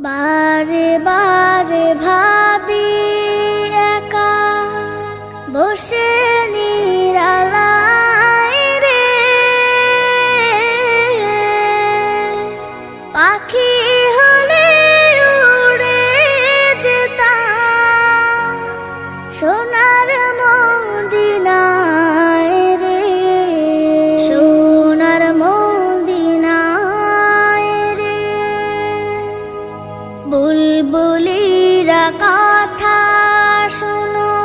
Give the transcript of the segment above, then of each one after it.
বারে বারে ভাবি একা বসে নিরালায় রে, পাখি হলে উড়ে যেতাম সোনার মদিনায় রে, সোনার মদিনায় রে। বুলবুলিরা কথা শোনো,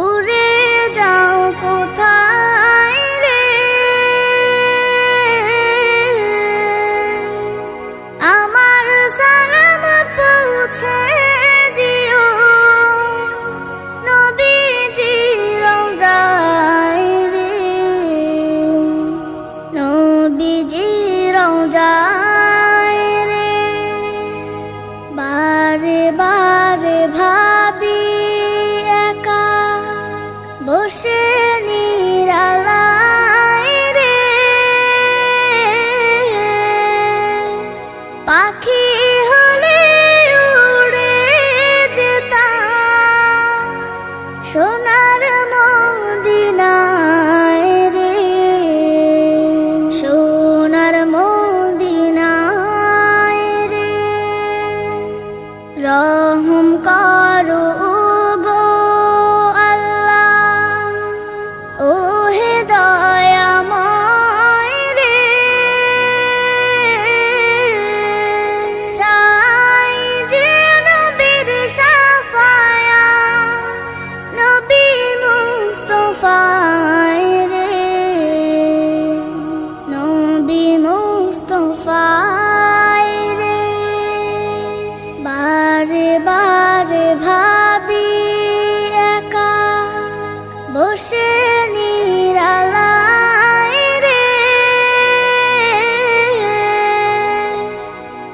উড়ে যাও কোথায় রে, আমার সালাম পৌঁছে দিও নবীজির রওজায় রে, নবীজির রওজায় রে। বারে বারে ভাবি একা বসে নিরালায় রে, পাখি হলে উড়ে যেতাম সোনার মদিনায় রে, সোনার মদিনায় রে। রহম করো গো আল্লাহ, ও হে দয়াময় রে, চাই যে নবীর শাফায়াত, নবী মুস্তাফায় রে, নবী মুস্তাফায় রে। বারে বারে ভাবি একা বসে নিরালায় রে,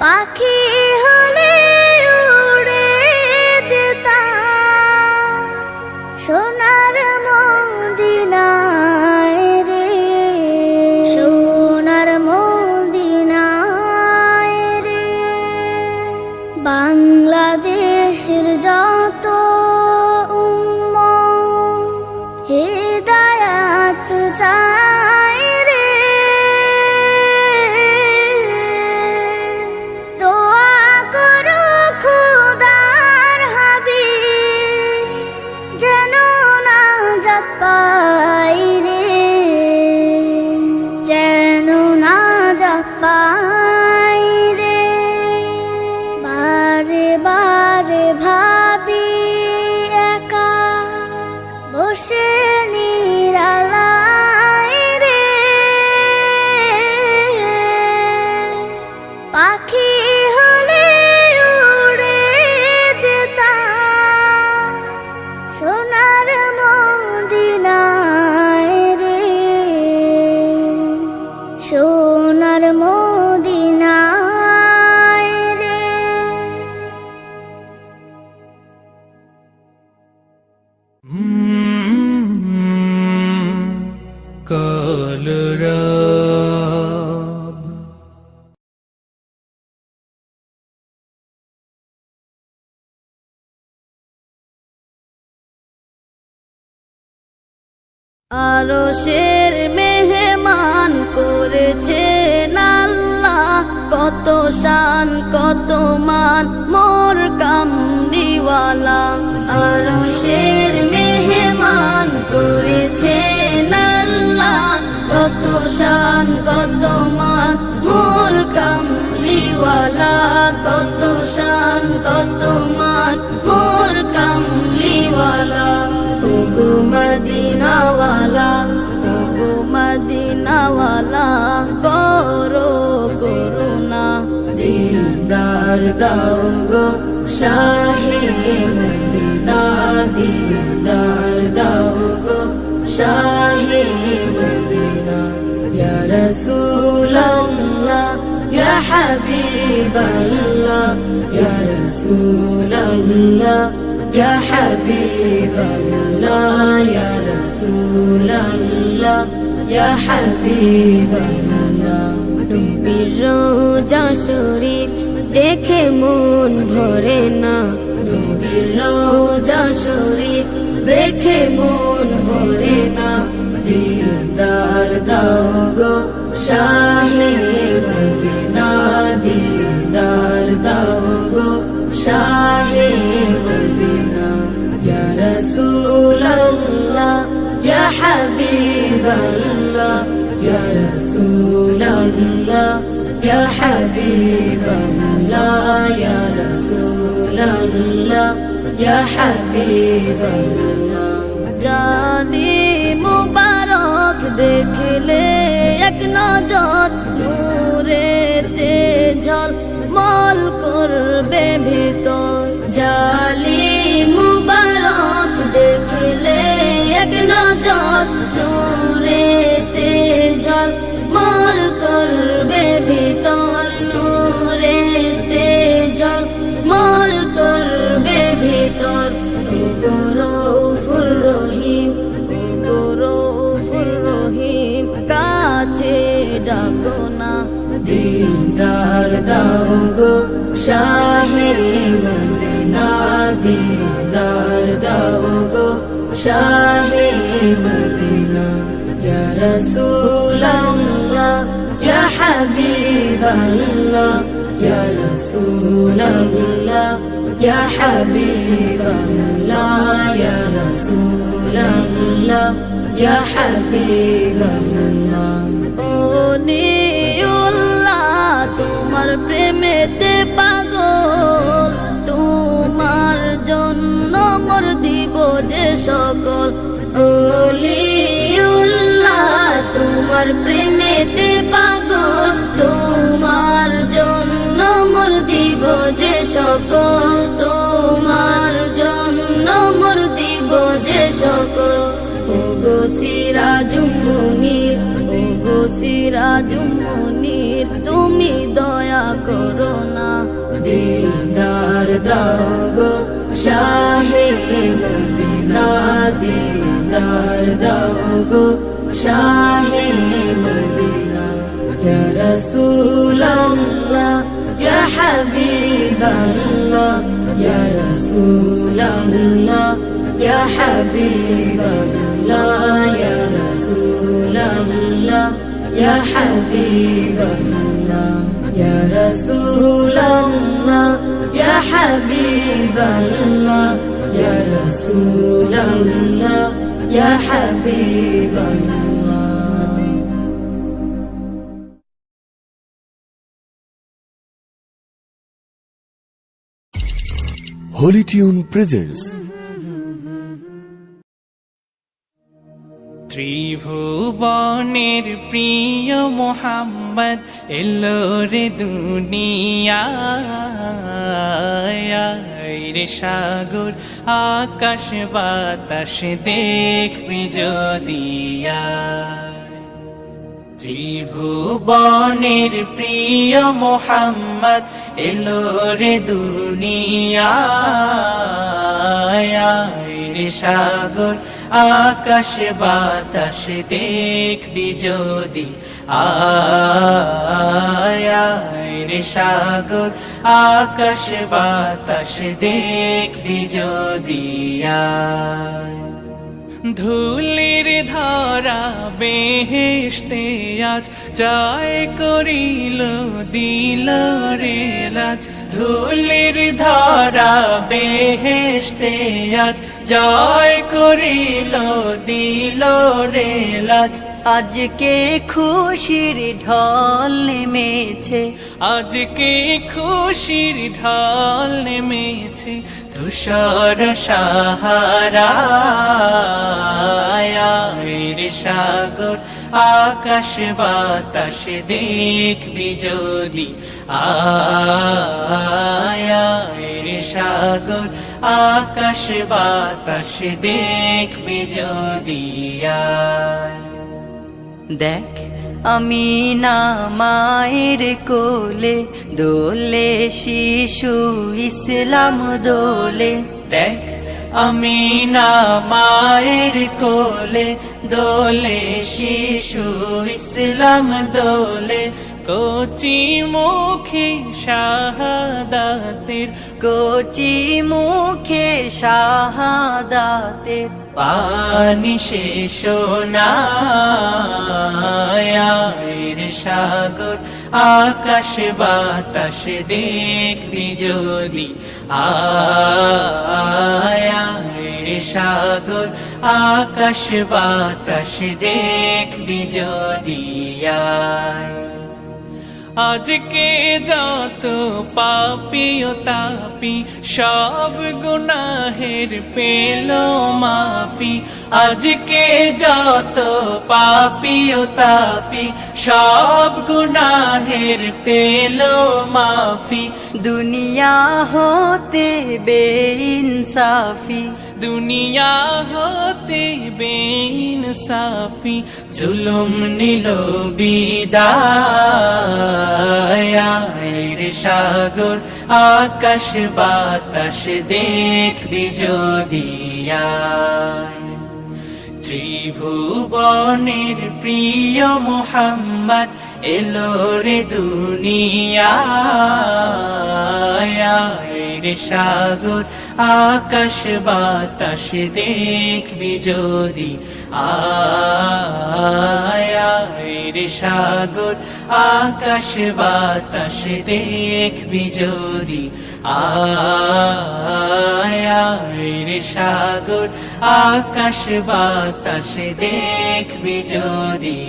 পাখি হলে উড়ে যেতাম সোনার মদিনায় রে, সোনার মদিনায় রে। বাংলাদেশের যত উম্মত হিদায়াত চায় রে, দোয়া করো খোদার হাবিব যেন নাজাত পাই রে, যেন নাজাত পাই রে। বারে বারে ভাবি একা বসে নিরালায় রে, পাখি হলে উড়ে যেতাম সোনার মদিনায় রে, সোনার মদিনায় রে। কলরব আরশের মেহমান করেছেন আল্লাহ, কত শান কত মান মোর কামলিওয়ালা। আরশের মেহমান করেছেন আল্লাহ, কত শান কত মান মোর কামলিওয়ালা, কত শান কত মান মোর কামলিওয়ালা। ওগো মদিনাওয়ালা, ওগো মদিনাওয়ালা, করো করুণা দিদার দাও গো শাহে মদিনা, দিদার দাও গো শাহে মদিনা। ইয়া রাসূলাল্লাহ ইয়া হাবিবাল্লাহ, ইয়া রাসূলাল্লাহ ইয়া হাবিবাল্লাহ, ইয়া রাসূলাল্লাহ ইয়া হাবিবাল্লাহ। নবীর রওজা শরীফ দেখে মন ভরে না, নবীর রওজা শরীফ দেখে মন ভরে না, দিদার দাও গো শাহে মদিনা, দিদার দাও গো শাহে মদিনা। ইয়া রাসূলাল্লাহ ইয়া হাবিবাল্লাহ, ইয়া রাসূলাল্লাহ ইয়া হাবিবাল্লাহ, ইয়া রাসূলাল্লাহ ইয়া হাবিবাল্লাহ। জানি মুবারক দেখলে এক নজর, নূরেতে ঝলমল করবে ভিতর। জালি মুবারক দেখলে এক নজর, নূরেতে ঝলমল করবে ভিতর, নূরেতে ঝলমল করবে ভিতর। গৌরফুর রহিম, গৌরফুর রহিম, কাছে ডাকো না, দিদার দাও গো শাহে মদিনা, দিদার দাও গো শাহে মদিনা। ইয়া রাসূলাল্লাহ ইয়া হাবিবাল্লাহ, ইয়া রাসূলাল্লাহ ইয়া হাবিবাল্লাহ, ইয়া রাসূলাল্লাহ ইয়া হাবিবাল্লাহ। ও নিউল্লাহ তোমার প্রেমেতে পাগল, তোমার জন্য মোর দিব যে সকল। ও লিউল্লাহ তোমার প্রেমেতে পাগল, তোমার জন্য মোর দিব যে সকল, তোমার জন্য মোর দিব যে সকল। ও গো সিরাজুম মুনির, ও গো সিরাজুম মুনির, তুমি দয়া করো না, দিদার দাও গো শাহে মদিনা, দিদার দাও গো শাহে মদিনা। ইয়া রাসূলাল্লাহ ইয়া হাবিবাল্লাহ, ইয়া রাসূলাল্লাহ ইয়া হাবিবাল্লাহ, ইয়া রাসূলাল্লাহ ইয়া হাবিবাল্লাহ, ইয়া রাসূলাল্লাহ ইয়া হাবিবাল্লাহ, ইয়া রাসূলাল্লাহ ইয়া হাবিবাল্লাহ। Holy Tune presents ত্রিভুবনের প্রিয় মোহাম্মদ এলো রে দুনিয়ায়, রে সাগর আকাশ বাতাস দেখবি যদিয়া। ত্রিভুবনের প্রিয় মোহাম্মদ এলো রে দুনিয়ায়, রে সাগর আকাশ বাতাস দেখবি যদি আয়, রে সাগর আকাশ বাতাস দেখবি যদি আয়। ধুলির ধরা বেহেশতে আজ জয় করিল দিল রে লাজ, ধুলির ধরা বেহেশতে আজ জয় করিল দিল রে লাজ। আজকে খুশির ঢল নেমেছে, আজকে খুশির ঢল নেমেছে, ধূসর সাহারায়, রে সাগর আকাশ বাতাস দেখবি যদি আয়, রে সাগর আকাশ বাতাস দেখবি যদি আয়। দেখ আমি না মায়ের কোলে দোলে শিশু ইসলাম দোলে, দেখ আমি না মায়ের কোলে দোলে শিশু ইসলাম দোলে, কচি মুখে শাহাদাতের কচি মুখে শাহাদাতের পানি শেষ নায়ের সাগর আকাশ বাতাস দেখবি যদি আয়ের সাগর আকাশ বাতাস দেখবি যদি আজকে যত পাপী ও তাপি সব গুনাহের পেল মাফি আজকে যত পাপী ও তাপি সব গুনাহের পেল মাফি দুনিয়া হতে বেইনসাফি দুনিয়া হতে বেইনসাফি জুলুম নিল বিদায়ের সাগর আকাশ বাতাস দেখবি যদি ত্রিভুবনের প্রিয় মুহাম্মদ এলো রে দুনিয়ায় সাগর আকাশ বাতাস দেখবি যদি আয়ের সাগর আকাশ বাতাস দেখবি যদি আয়ের সাগর আকাশ বাতাস দেখবি যদি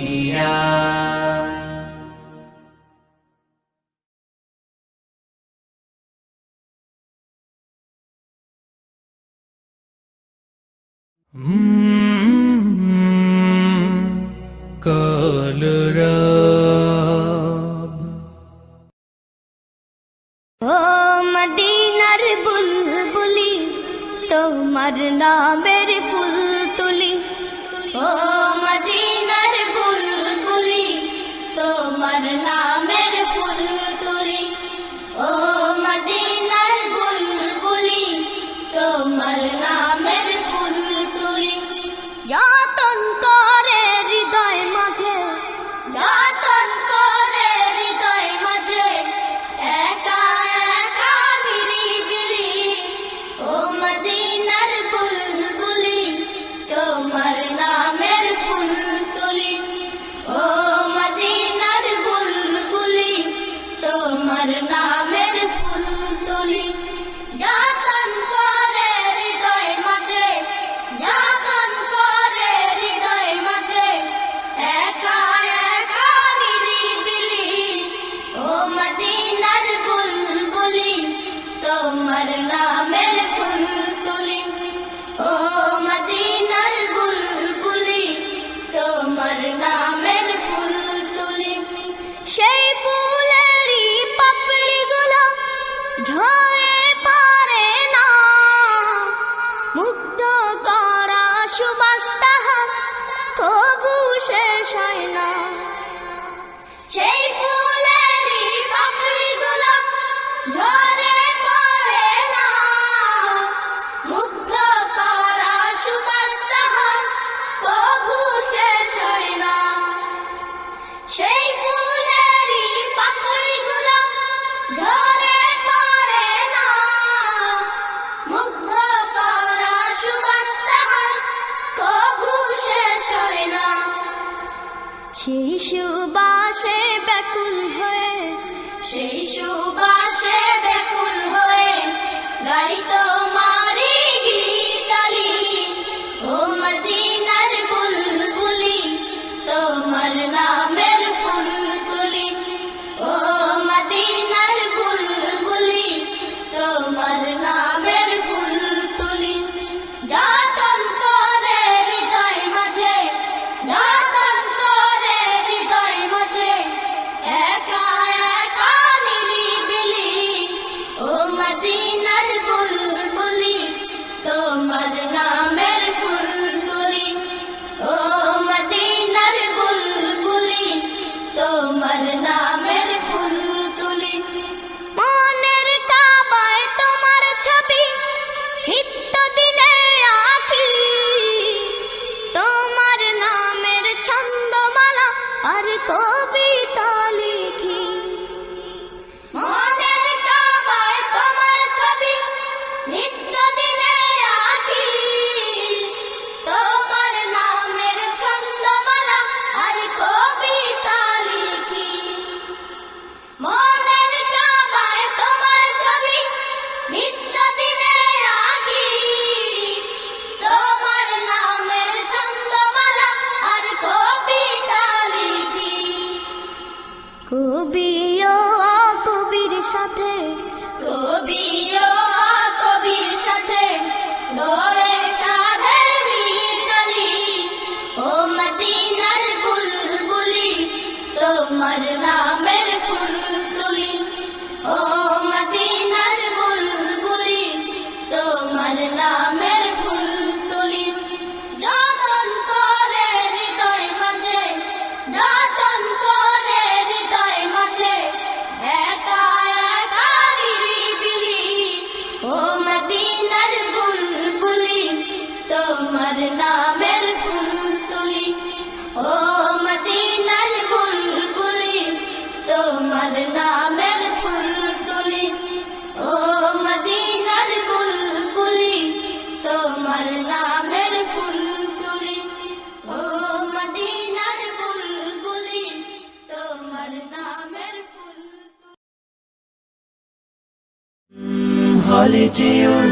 কলরব ও মদিনার বুলবুলি তোমার নামের ফুল তুলি ও মদিনার বুলবুলি তোমার নামের ফুল তুলি ও মদিনার বুলবুলি তোমার নামের ফুল তুলি যতন করে হৃদয় মাঝে যতন করে হৃদয় মাঝে একা একা নিরিবিলি ও মদিনার বুলবুলি তোমার নামের ফুল তুলি ও মদিনার বুলবুলি তোমার নামের ফুল তুলি যতন করে হৃদয় মাঝে যতন করে হৃদয় মাঝে একা একা নিরিবিলি ও মদিনার বুলবুলি তোমার নামের ফুল তুলি ও মদিনার বুলবুলি তোমার নামের ফুল তুলি সেই ফুলেরই পাপড়িগুলো ঝরে পড়ে না মুগ্ধ করা সুবাস তাহার তবু শেষ হয় না সেই ফুলেরই পাপড়িগুলো ঝরে পড়ে না মুগ্ধ করা সুবাস তাহার তবু শেষ হয় না সেই ফুলেরই পাপড়িগুলো ঝরে পড়ে না মুগ্ধ করা সুবাস তাহার তবু শেষ হয় না সেই সুবাসে ব্যাকুল হয়ে সেই সুবাসে হলে যেউন।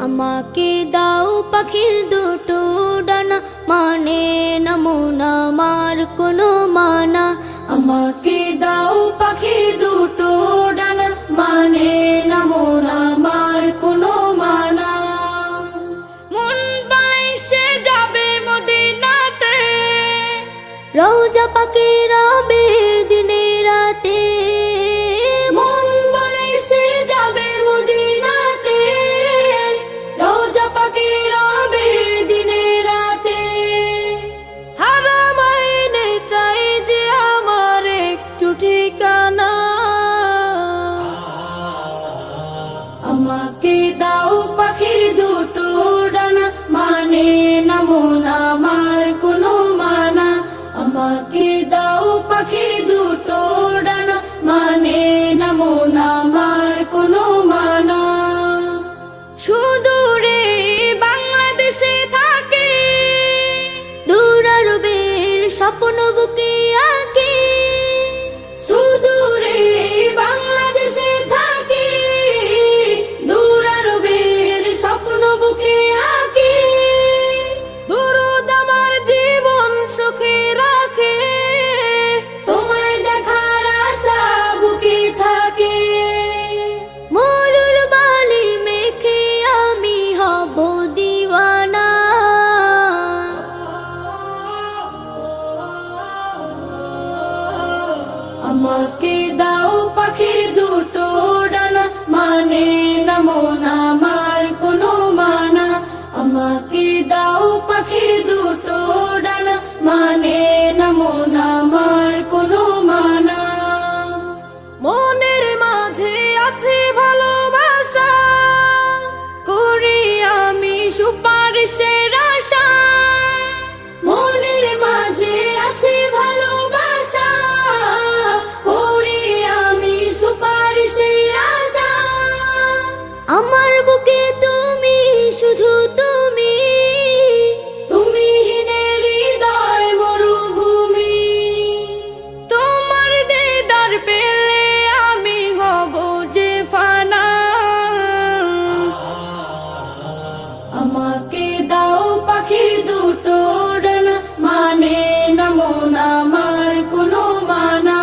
আমাকে দাও পাখির দুটো ডানা, মানে না মন আমার কোনো মানা। আমাকে দাও পাখির দুটো ডানা, মানে না মন আমার কোনো মানা। মন বলে সে যাবে মদিনাতে, রওজা পাকে রবে দিনে রাতে। মন বলে সে যাবে মদিনাতে, রওজা পাকে রবে দিনে রাতে। হারাম আইনে চাই যে আমার একটু ঠিকানা। আমাকে দাও পাখির দুটো ডানা, মানে না মন আমার কোনো মানা। আমাকে দাও পাখির দুটো ডানা, মানে না মন আমার কোনো মানা। সুদূরে বাংলাদেশে থাকে, দূর আরবের স্বপ্ন বুকে আঁকি। সুদূরে বাংলাদেশে থাকি, দূর আরবের স্বপ্ন বুকে আঁকি। দুরুদ আমার জীবন সুখে রাখে, তোমায় দেখার আশা বুকে থাকে। মরুর বালি মেখে আমি হব দিওয়ানা। আমাকে দাও পাখির দুটো ডানা, মানে না মন আমার কোনো মানা। আমাকে দাও পাখির দুটো ডানা, মানে না মন আমার কোনো মানা। মনের মাঝে আছে ভালোবাসা, করি আমি সুপারিশের আশা। মনের মাঝে আছে ভালোবাসা, করি আমি সুপারিশের আশা। আমার বুকে তুমি, শুধু তুমি। তুমি হীনের হৃদয় মরুভূমি। তোমার দিদার পেলে আমি হব যে ফানা। আমাকে দাও পাখির দুটো ডানা, মানে না মন আমার কোনো মানা।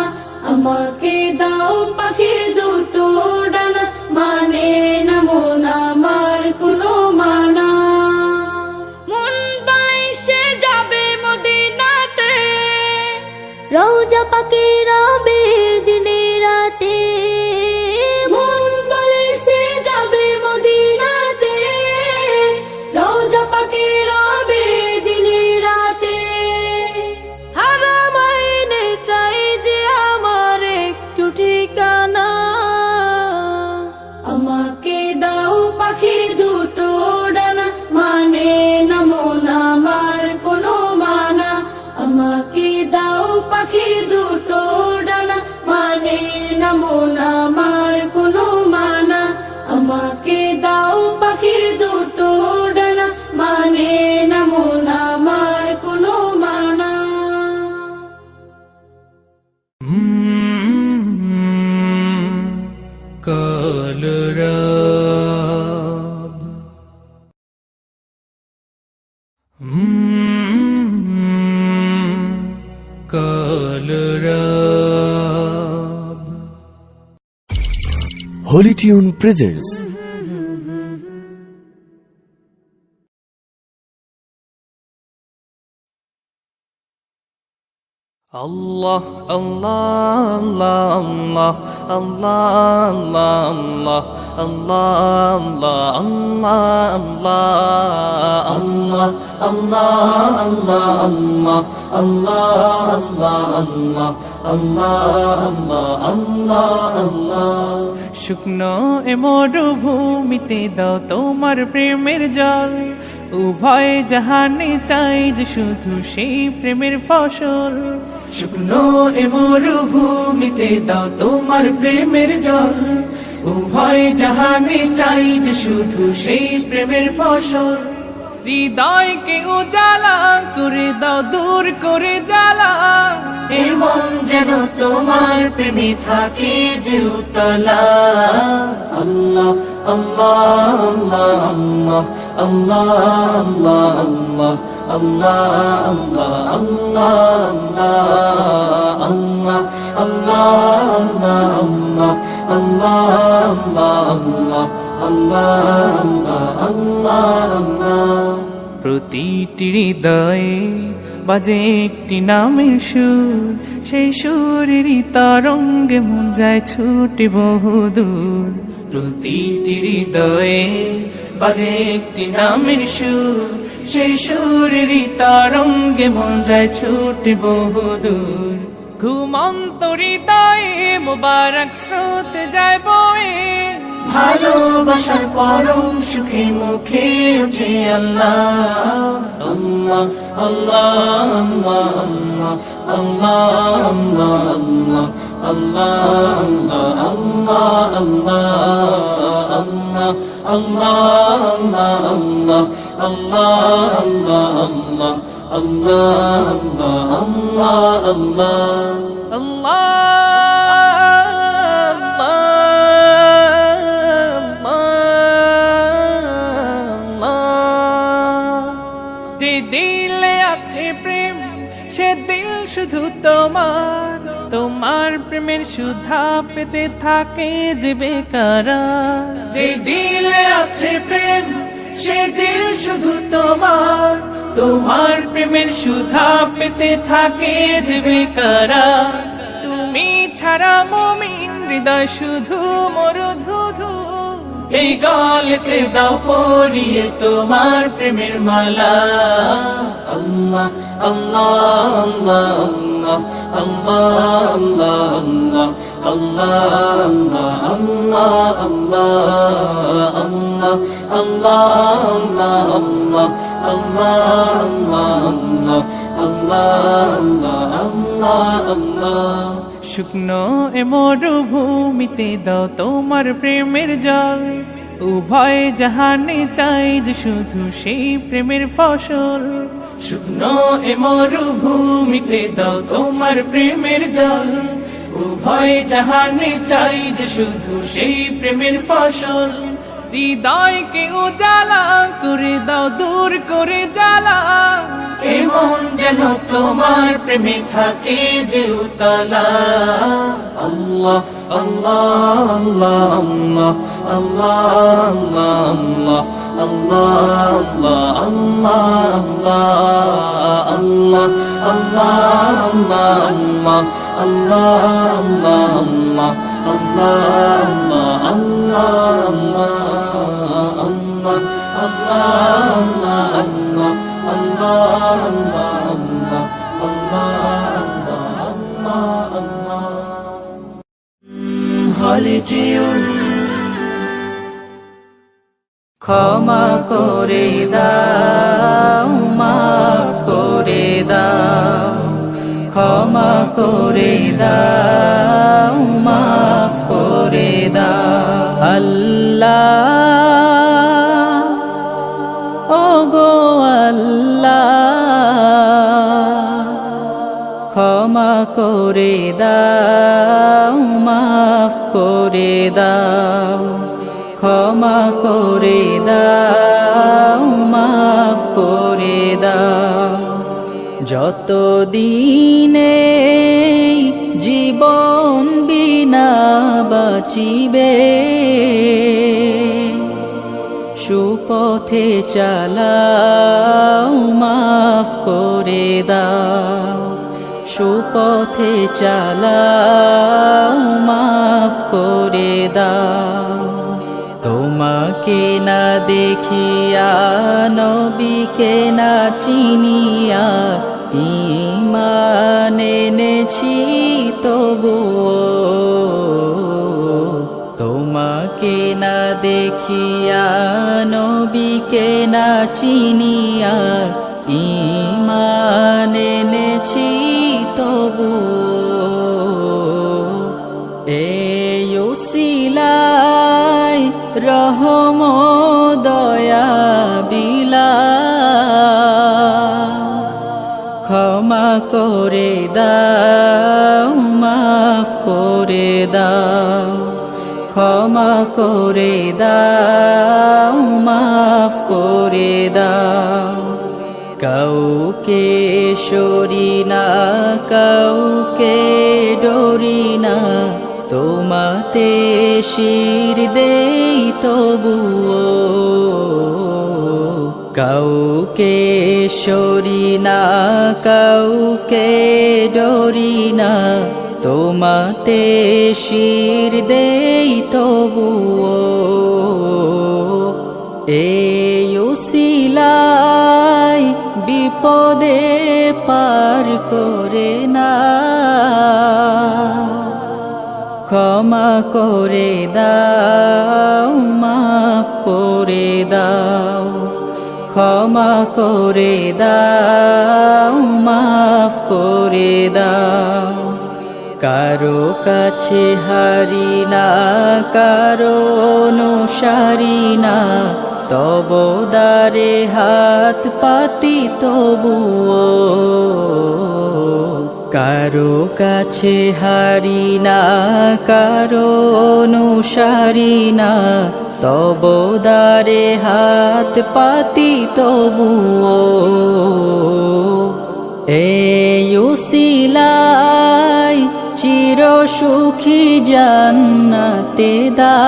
আমাকে দাও পাখির দুটো ডানা, মানে না মন আমার কোনো মানা। মন বলে সে যাবে মদিনাতে, রওজা পাকে রবে দিনে রাতে। মন বলে সে যাবে মদিনাতে, রওজা পাকে রবে দিনে রাতে। হারাম আইনে চাই যে আমার একটু ঠিকানা। আমাকে দাও পাখির দুটো ডানা, মানে না মন আমার কোনো মানা। আমাকে দাও পাখির দুটো ডানা, মানে না মন আমার কোনো মানা। আমাকে দাও পাখির দুটো ডানা, মানে না মন আমার কোনো মানা। কলরব কলরব Holy Tune presents Allah Allah Allah Allah Allah Allah Allah Allah Allah Allah Allah শুকনো এ মরুভূমিতে দাও তোমার প্রেমের জল উভয় জাহানে চাই যে শুধু সেই প্রেমের ফসল শুকনো এ মরুভূমিতে দাও তোমার প্রেমের জল উভয় জাহানে চাই যে শুধু সেই প্রেমের ফসল হৃদয়কে উজালা করে দাও দূর করে জ্বালা এমন যেন তোমার প্রেমে থাকে যে উতলা আল্লাহ আল্লাহ আল্লাহ আল্লাহ আল্লাহ আল্লাহ আল্লাহ আল্লাহ আল্লাহ আল্লাহ আল্লাহ আল্লাহ আল্লাহ আল্লাহ আল্লাহ প্রতিটি হৃদয়ে বাজে একটি নামের সুর, সেই সুরেরই তরঙ্গে মন যায় ছুটে বহুদূর। প্রতিটি হৃদয়ে বাজে একটি নামের সুর, সেই সুরেরই তরঙ্গে মন যায় ছুটে বহুদূর। ঘুমন্ত হৃদয়ে মোবারক স্রোত যায় বয়ে, ভালোবাসার পরম সুখে মুখে উঠে আল্লাহ আল্লাহ আল্লাহ আল্লাহ আল্লাহ আল্লাহ আল্লাহ আল্লাহ আল্লাহ আল্লাহ আল্লাহ আল্লাহ আল্লাহ আল্লাহ আল্লাহ যে দিলে আছে প্রেম সে দিল শুধু তোমার, তোমার প্রেমের সুধা পেতে থাকে যে বেকারার। যে দিলে আছে প্রেম সে দিল শুধু তোমার, তোমার প্রেমের সুধা পেতে থাকে যে বেকারার। তুমি ছাড়া মুমিন হৃদয় শুধু মরুধুধু, এই গলেতে দাও পরিয়ে তোমার প্রেমের মালা আল্লাহ আল্লাহ আল্লাহ আল্লাহ আল্লাহ আল্লাহ আল্লাহ আল্লাহ আল্লাহ আল্লাহ আল্লাহ আল্লাহ শুকনো এ মরুভূমিতে দাও তোমার প্রেমের জল, উভয় জাহানে চাই যে শুধু সেই প্রেমের ফসল। শুকনো এ মরুভূমিতে দাও তোমার প্রেমের জল, উভয় জাহানে চাই যে শুধু সেই প্রেমের ফসল। হৃদয়কে উজালা করে দাও দূর করে জ্বালা, এমন যেন তোমার প্রেমে থাকে যে উতলা আল্লাহ আল্লাহ আল্লাহ আল্লাহ আল্লাহ আল্লাহ আল্লাহ আল্লাহ ক্ষমা করে দাও, মাফ করে দাও, ক্ষমা করে দাও, মাফ করে দাও। আল্লাহ ওগো আল্লাহ, ক্ষমা করে দাও, মাফ করে দাও, ক্ষমা করে দাও, মাফ করে দাও। যত দিনে জীবন বিনা বাঁচিবে, সুপথে চালাও, মাফ করে দাও, সুপথে চালাও, মাফ করে দাও। তোমাকে না দেখিয়া নবীকে না চিনিয়া ঈমান এনেছি তবুও, তোমাকে না দেখিয়া নবীকে না চিনিয়া ঈমান এনেছি তবুও। এই উসিলায় রহম দয়া বিলা, ক্ষমা করে দাও, মাফ করে দাও, ক্ষমা করে দাও, মাফ করে দাও। কাউকে সরি না, কাউকে ডরি না, তোমাতে শির দেই তবুও। কাউকে সরি না, কাউকে ডরি না, তোমাতে শির দেই তবুও। এই উসিলায় বিপদে পার করে না, ক্ষমা করে দাও, মাফ করে দাও, ক্ষমা করে দাও, মাফ করে দাও। কারো কাছে হারি না, কারো অনুসারী না, তব দ্বারে হাত পাতি তবুও। কারো কাছে হারি না, কারো অনুসারী না, তব দ্বারে হাত পাতি তবুও। এই উসিলায় চির সুখী জান্নাতে দাও,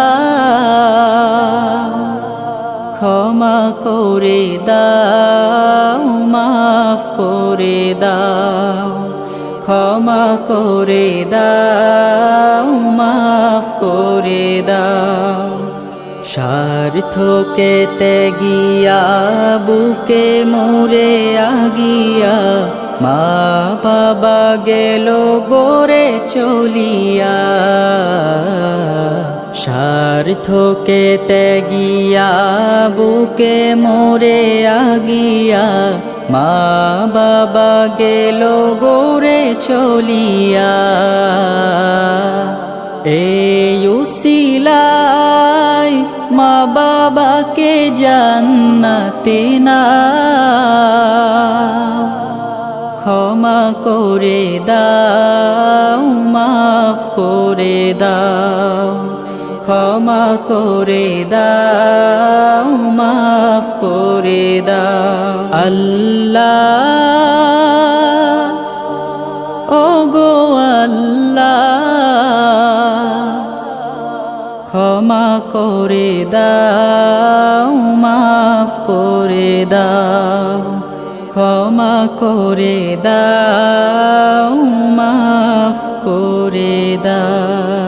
ক্ষমা করে দাও, মাফ করে দাও, ক্ষমা করে দাও, মাফ করে দাও। স্বার্থকে ত্যাগিয়া বুকে মোরে আগিয়া, মা বাবা গেল গোরে চলিয়া। স্বার্থকে ত্যাগিয়া বুকে মোরে আগিয়া, মা বাবা গেল গোরে চলিয়া। এই উসিলায় মা বাবাকে জান্নাতে নাও, ক্ষমা করে দাও, মাফ করে দাও, ক্ষমা করে দাও, মাফ করে দাও। আল্লাহ, ওগো আল্লাহ, ক্ষমা করে দাও, মাফ করে দাও, ক্ষমা করে দাও, মাফ করে দাও।